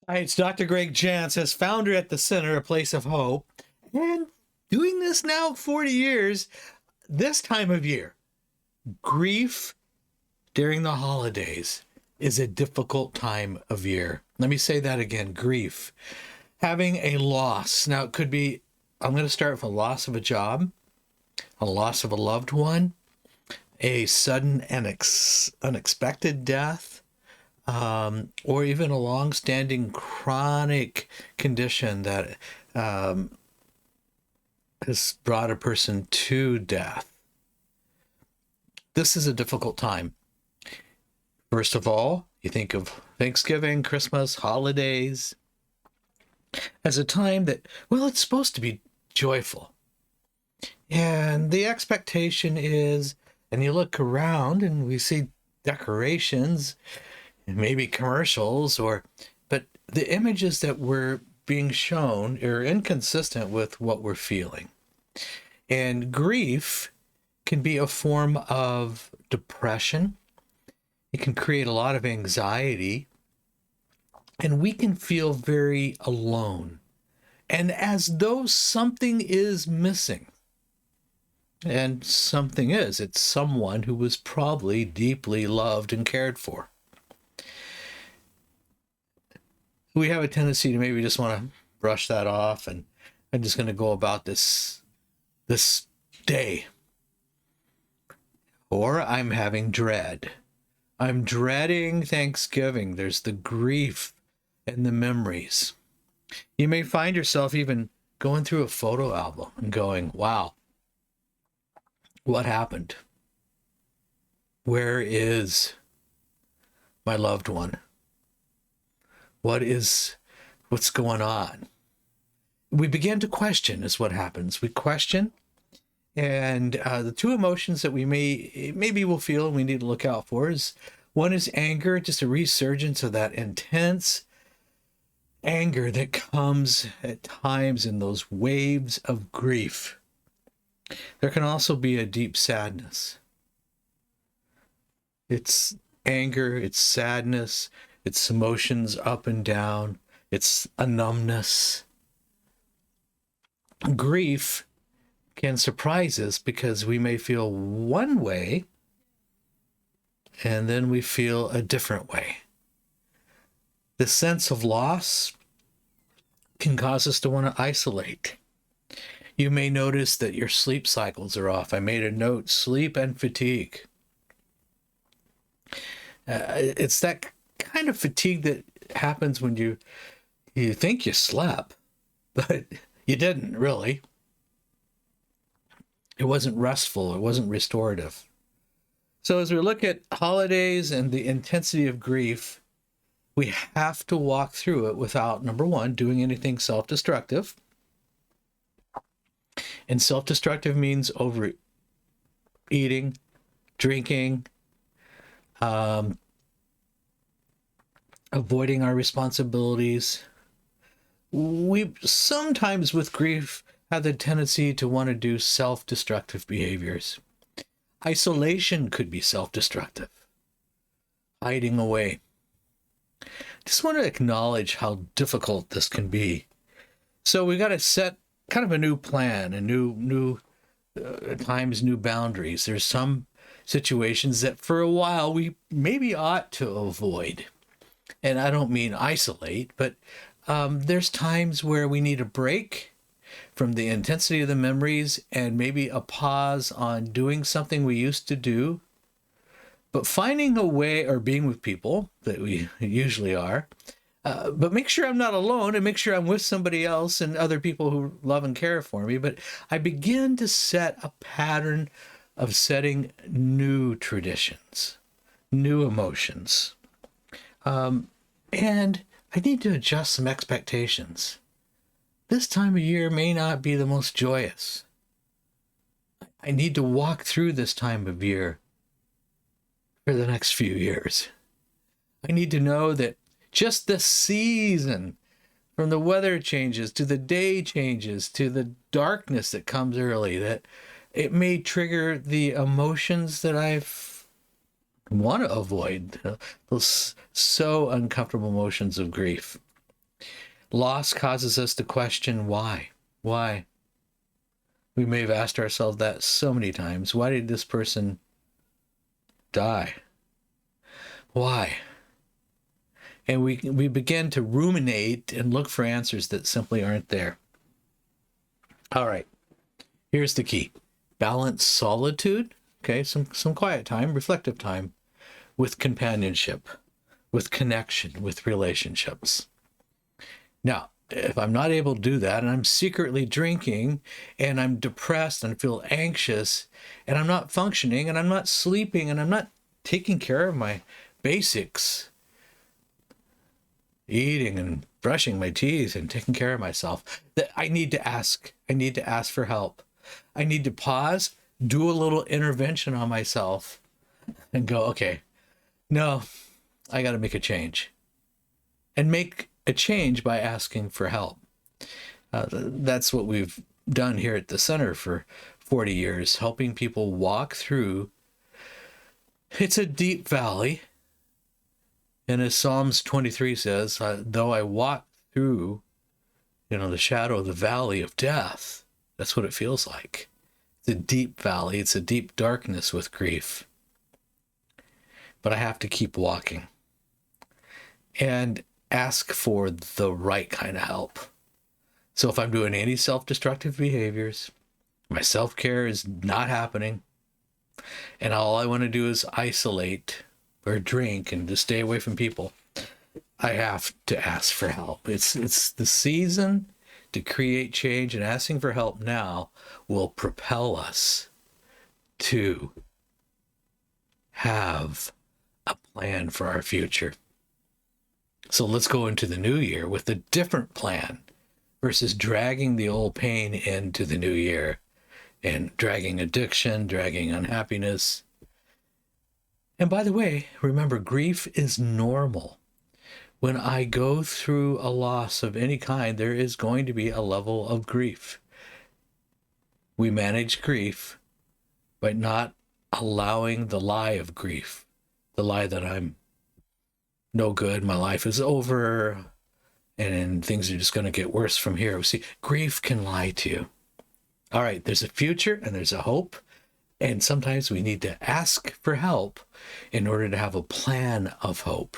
Hi, it's Dr. Greg Jantz, as founder at the Center, a place of hope, and doing this now 40 years. This time of year, grief during the holidays is a difficult time of year. Let me say that again, grief. Having a loss. Now, it could be, I'm going to start with a loss of a job, a loss of a loved one, a sudden and unexpected death, or even a long-standing chronic condition that has brought a person to death. This is a difficult time. First of all, you think of Thanksgiving, Christmas, holidays as a time that, well, it's supposed to be joyful. And the expectation is, and you look around and we see decorations, maybe commercials, but the images that were being shown are inconsistent with what we're feeling. And grief can be a form of depression. It can create a lot of anxiety, and we can feel very alone, and as though something is missing. And something is. It's someone who was probably deeply loved and cared for. We have a tendency to maybe just want to brush that off, and I'm just going to go about this day. Or I'm having dread. I'm dreading Thanksgiving. There's the grief and the memories. You may find yourself even going through a photo album and going, wow, what happened? Where is my loved one? What's going on? We begin to question is what happens. We question, and the two emotions that maybe we'll feel and we need to look out for is, one is anger, just a resurgence of that intense anger that comes at times in those waves of grief. There can also be a deep sadness. It's anger, it's sadness, it's emotions up and down, it's a numbness. Grief can surprise us because we may feel one way and then we feel a different way. The sense of loss can cause us to want to isolate. You may notice that your sleep cycles are off. I made a note, sleep and fatigue. It's that kind of fatigue that happens when you think you slept, but you didn't really. It wasn't restful. It wasn't restorative. So as we look at holidays and the intensity of grief, we have to walk through it without, number one, doing anything self-destructive. And self-destructive means overeating, drinking, avoiding our responsibilities. We sometimes with grief have the tendency to want to do self-destructive behaviors. Isolation could be self-destructive. Hiding away. Just want to acknowledge how difficult this can be. So we got to set kind of a new plan, a new times, new boundaries. There's some situations that for a while we maybe ought to avoid. And I don't mean isolate, but there's times where we need a break from the intensity of the memories and maybe a pause on doing something we used to do. But finding a way, or being with people that we usually are, but make sure I'm not alone and make sure I'm with somebody else and other people who love and care for me. But I begin to set a pattern of setting new traditions, new emotions. And I need to adjust some expectations. This time of year may not be the most joyous. I need to walk through this time of year for the next few years. I need to know that just this season, from the weather changes to the day changes to the darkness that comes early, that it may trigger the emotions that I want to avoid, those so uncomfortable emotions of grief. Loss causes us to question why. Why? We may have asked ourselves that so many times. Why did this person die? Why? And we begin to ruminate and look for answers that simply aren't there. All right, here's the key. Balance solitude, okay, some quiet time, reflective time, with companionship, with connection, with relationships. Now, if I'm not able to do that, and I'm secretly drinking, and I'm depressed and feel anxious, and I'm not functioning, and I'm not sleeping, and I'm not taking care of my basics, eating and brushing my teeth and taking care of myself, that I need to ask for help. I need to pause, do a little intervention on myself, and go, okay, no, I got to make a change. And make a change by asking for help. That's what we've done here at the center for 40 years, helping people walk through. It's a deep valley. And as Psalms 23 says, though I walk through, the shadow of the valley of death, that's what it feels like. It's a deep valley. It's a deep darkness with grief. But I have to keep walking and ask for the right kind of help. So if I'm doing any self-destructive behaviors, my self-care is not happening, and all I want to do is isolate or drink and to stay away from people, I have to ask for help. It's the season to create change, and asking for help now will propel us to have a plan for our future. So let's go into the new year with a different plan versus dragging the old pain into the new year and dragging addiction, dragging unhappiness. And by the way, remember, grief is normal. When I go through a loss of any kind, there is going to be a level of grief. We manage grief by not allowing the lie of grief, the lie that I'm no good, my life is over, and things are just going to get worse from here. See, grief can lie to you. All right, there's a future and there's a hope, and sometimes we need to ask for help in order to have a plan of hope.